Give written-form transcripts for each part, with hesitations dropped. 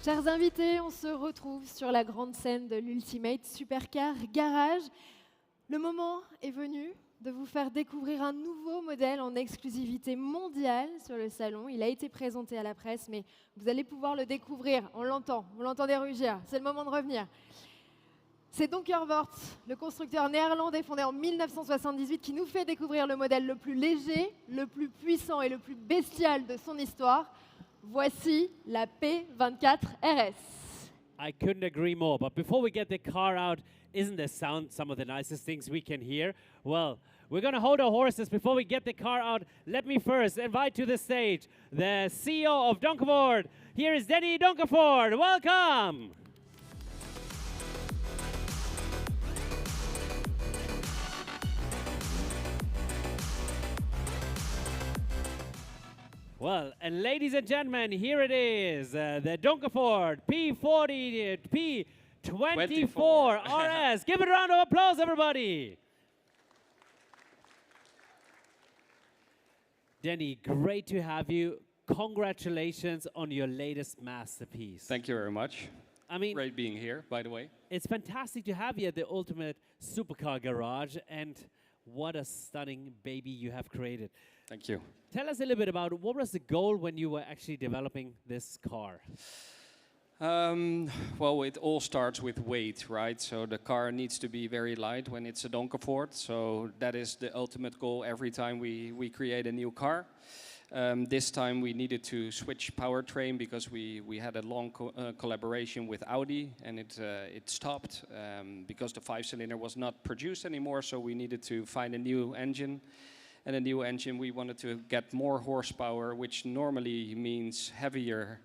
Chers invités, on se retrouve sur la grande scène de l'Ultimate Supercar Garage. Le moment est venu de vous faire découvrir un nouveau modèle en exclusivité mondiale sur le salon. Il a été présenté à la presse, mais vous allez pouvoir le découvrir. On l'entend, vous l'entendez rugir. C'est le moment de revenir. C'est Donkervoort, le constructeur néerlandais fondé en 1978, qui nous fait découvrir le modèle le plus léger, le plus puissant et le plus bestial de son histoire. Voici la P24 RS. I couldn't agree more. But before we get the car out, isn't the sound some of the nicest things we can hear? Well, we're going to hold our horses. Before we get the car out, let me first invite to the stage the CEO of Donkervoort. Here is Denny Donkervoort. Welcome. Well, and ladies and gentlemen, here it is, the Donkervoort P24 RS. Give it a round of applause, everybody. Denny, great to have you. Congratulations on your latest masterpiece. Thank you very much. I mean, Great being here, by the way. it's fantastic to have you at the Ultimate Supercar Garage, and what a stunning baby you have created. Thank you. Tell us a little bit about what was the goal when you were actually developing this car? Well, it all starts with weight, right? So the car needs to be very light when it's a Donkervoort. So that is the ultimate goal every time we create a new car. This time we needed to switch powertrain because we had a long collaboration with Audi, and it stopped because the 5-cylinder was not produced anymore. So we needed to find a new engine. And a new engine, we wanted to get more horsepower, which normally means heavier,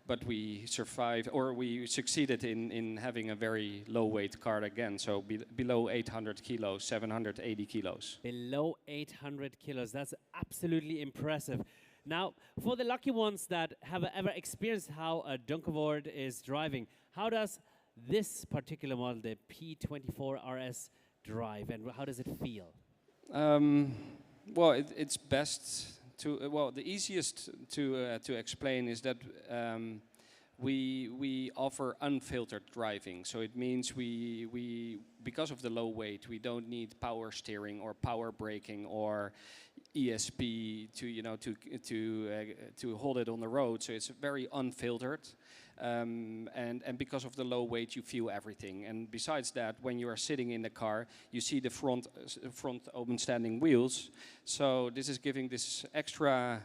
but we survived, or we succeeded in having a very low weight car again. So below 800 kilos, 780 kilos. Below 800 kilos. That's absolutely impressive. Now, for the lucky ones that have ever experienced how a Donkervoort is driving, how does this particular model, the P24 RS, drive, and how does it feel? Well, it's best to the easiest to explain is that we offer unfiltered driving. So it means we because of the low weight, we don't need power steering or power braking or ESP to hold it on the road. So it's very unfiltered. And because of the low weight, you feel everything. And besides that, when you are sitting in the car, you see the front open standing wheels. So this is giving this extra,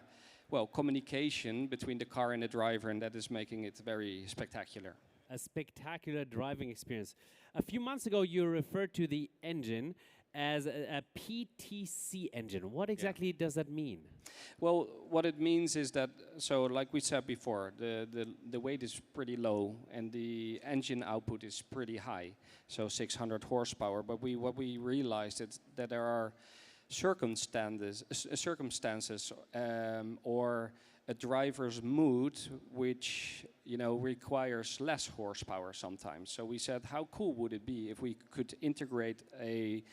communication between the car and the driver, and that is making it very spectacular. A spectacular driving experience. A few months ago, you referred to the engine as a PTC engine. What exactly does that mean? Well, what it means is that, so like we said before, the weight is pretty low and the engine output is pretty high, so 600 horsepower. But what we realized is that there are circumstances or a driver's mood which requires less horsepower sometimes. So we said, how cool would it be if we could integrate a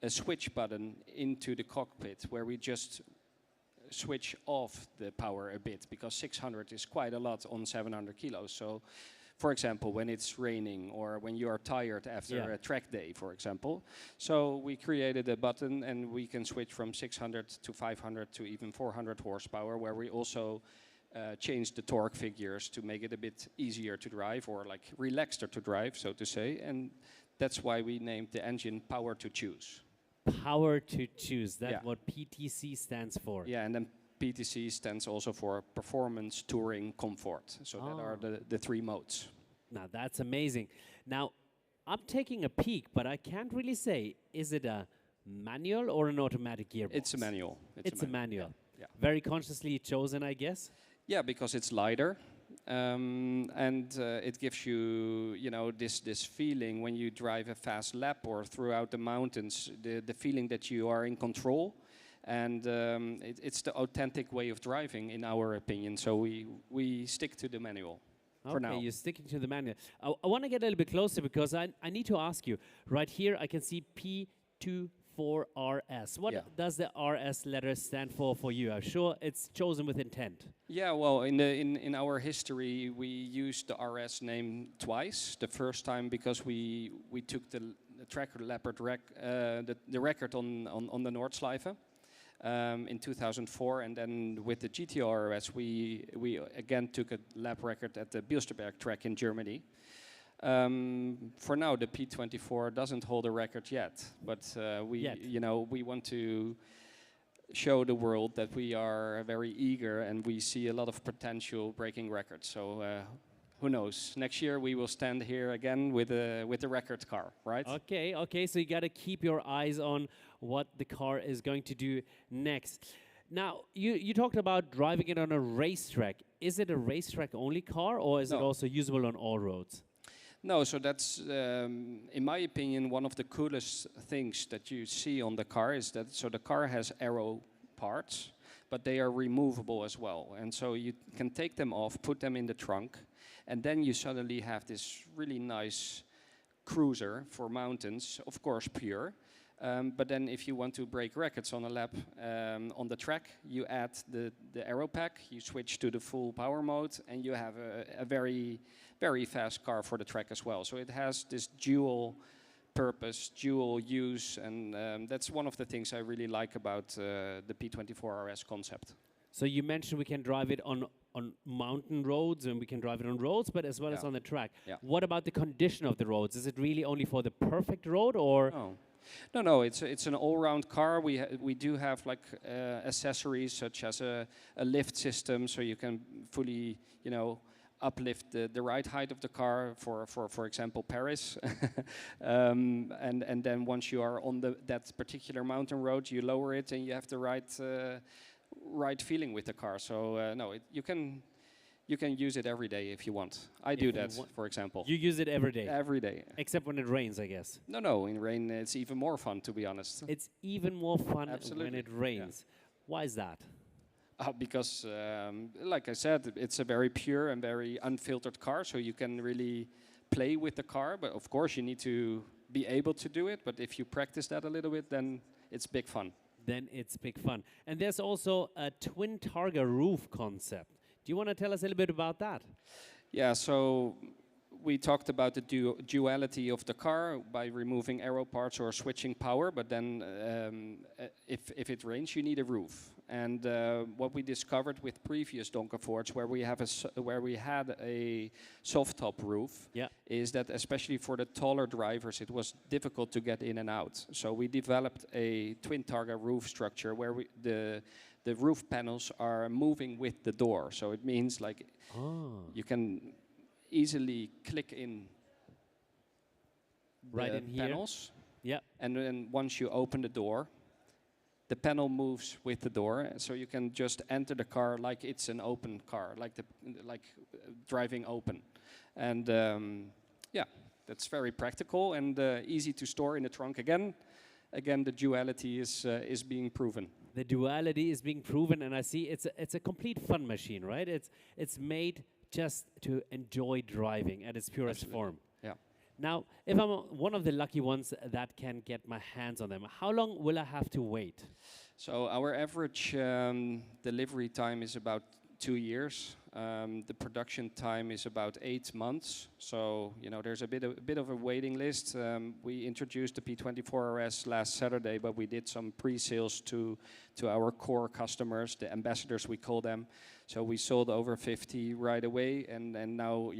switch button into the cockpit where we just switch off the power a bit, because 600 is quite a lot on 700 kilos. So, for example, when it's raining or when you are tired after a track day, for example. So we created a button and we can switch from 600 to 500 to even 400 horsepower, where we also change the torque figures to make it a bit easier to drive, or like relaxed to drive, so to say. And that's why we named the engine Power to Choose. Power to Choose. That's what PTC stands for. Yeah, and then PTC stands also for Performance, Touring, Comfort. So that are the three modes. Now, that's amazing. Now, I'm taking a peek, but I can't really say, is it a manual or an automatic gearbox? It's a manual. It's a manual. Yeah. Very consciously chosen, I guess? Yeah, because it's lighter. And it gives you, this feeling when you drive a fast lap or throughout the mountains, the feeling that you are in control. And it's the authentic way of driving, in our opinion. So we stick to the manual for now. Okay, you're sticking to the manual. I want to get a little bit closer because I need to ask you. Right here, I can see P24 P24 RS. What Yeah. does the RS letter stand for you? I'm sure it's chosen with intent. Yeah, well, in our history, we used the RS name twice. The first time because we took the Tracker Leopard the record on the Nordschleife in 2004, and then with the GTO RS, we again took a lap record at the Bilsterberg track in Germany. For now, the P24 doesn't hold a record yet, but we want to show the world that we are very eager and we see a lot of potential breaking records. So who knows? Next year we will stand here again with a record car, right? Okay. So you got to keep your eyes on what the car is going to do next. Now, you talked about driving it on a racetrack. Is it a racetrack only car, or is it No. also usable on all roads? No, so that's, in my opinion, one of the coolest things that you see on the car is that, so the car has aero parts, but they are removable as well. And so you can take them off, put them in the trunk, and then you suddenly have this really nice cruiser for mountains, of course pure. But then if you want to break records on a lap on the track, you add the aero pack, you switch to the full power mode, and you have a very, very fast car for the track as well. So it has this dual purpose, dual use, and that's one of the things I really like about the P24 RS concept. So you mentioned we can drive it on mountain roads and we can drive it on roads, but as well as Yeah. on the track. Yeah. What about the condition of the roads? Is it really only for the perfect road, or? No. It's an all-round car. We do have like accessories such as a lift system, so you can fully, uplift the ride height of the car for example, Paris. And then once you are on that particular mountain road, you lower it and you have the right feeling with the car. So no, you can use it every day if you want. I do that, for example. You use it every day, Every day. except when it rains, I guess. No, in rain it's even more fun, to be honest. It's even more fun when Absolutely, it rains. Why is that? Because, like I said, it's a very pure and very unfiltered car, so you can really play with the car. But of course, you need to be able to do it. But if you practice that a little bit, then it's big fun. Then it's big fun. And there's also a twin Targa roof concept. Do you want to tell us a little bit about that? Yeah, so we talked about the duality of the car by removing aero parts or switching power, but then if it rains, you need a roof. And what we discovered with previous Donkerfords, where we had a soft top roof, Yeah. is that especially for the taller drivers, it was difficult to get in and out. So we developed a twin Targa roof structure where the roof panels are moving with the door. So it means like you can easily click in Right the in here. panels. Yeah. And then once you open the door, the panel moves with the door, so you can just enter the car like it's an open car, like driving open. And that's very practical and easy to store in the trunk. Again, the duality is being proven. The duality is being proven, and I see it's a complete fun machine, right? It's made just to enjoy driving at its purest Absolutely. form. Yeah. Now, if I'm one of the lucky ones that can get my hands on them, how long will I have to wait? So our average delivery time is about 2 years. The production time is about 8 months. So there's a bit of a waiting list. We introduced the P24 RS last Saturday, but we did some pre-sales to our core customers, the ambassadors we call them. So we sold over 50 right away, and now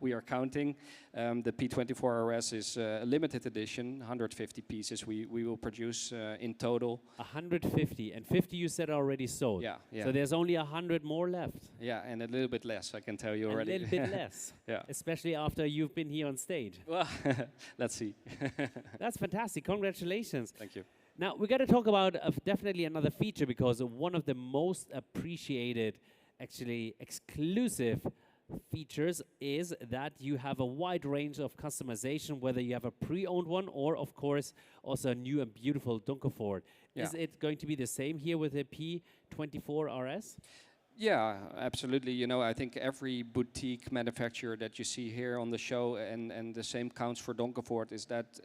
we are counting. The P24 RS is a limited edition, 150 pieces we will produce in total. 150, and 50 you said already sold. Yeah. So there's only 100 more left. Yeah, and a little bit less, I can tell you already. A little bit less. Yeah. Especially after you've been here on stage. Well, let's see. That's fantastic. Congratulations. Thank you. Now, we got to talk about definitely another feature, because one of the most appreciated, actually exclusive features is that you have a wide range of customization, whether you have a pre-owned one or, of course, also a new and beautiful Donkerford. Yeah. Is it going to be the same here with the P24 RS? Yeah, absolutely. I think every boutique manufacturer that you see here on the show, and the same counts for Donkerford, is that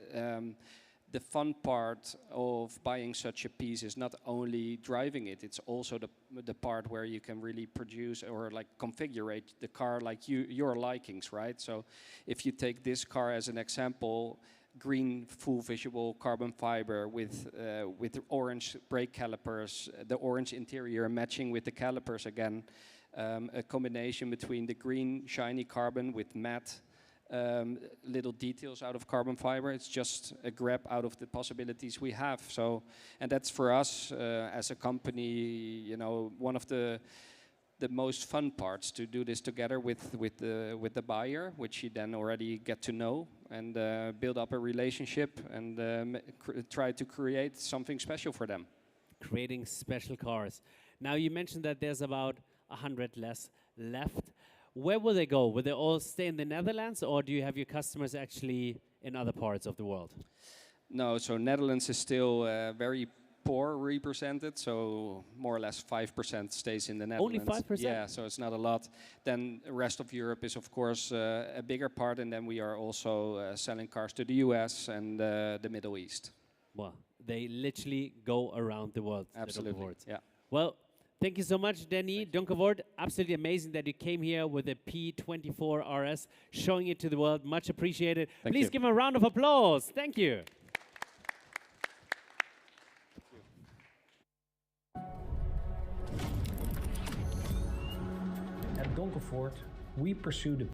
the fun part of buying such a piece is not only driving it, it's also the part where you can really produce or like configure the car like your likings, right? So if you take this car as an example, green full visual carbon fiber with orange brake calipers, the orange interior matching with the calipers again, a combination between the green shiny carbon with matte little details out of carbon fiber. It's just a grab out of the possibilities we have. So, and that's for us as a company, you know, one of the most fun parts, to do this together with the buyer, which you then already get to know and build up a relationship and try to create something special for them. Creating special cars. Now you mentioned that there's about 100 less left. Where will they go? Will they all stay in the Netherlands, or do you have your customers actually in other parts of the world? No, so Netherlands is still very poor represented, so more or less 5% stays in the Netherlands. Only 5%? Yeah, so it's not a lot. Then the rest of Europe is of course a bigger part, and then we are also selling cars to the US and the Middle East. Well, they literally go around the world. the Absolutely, Donkervoorts. yeah. Well, thank you so much, Danny. Donkervoort, absolutely amazing that you came here with a P24 RS, showing it to the world. Much appreciated. Thank Please you. give him a round of applause. Thank you. At Donkervoort, we pursue the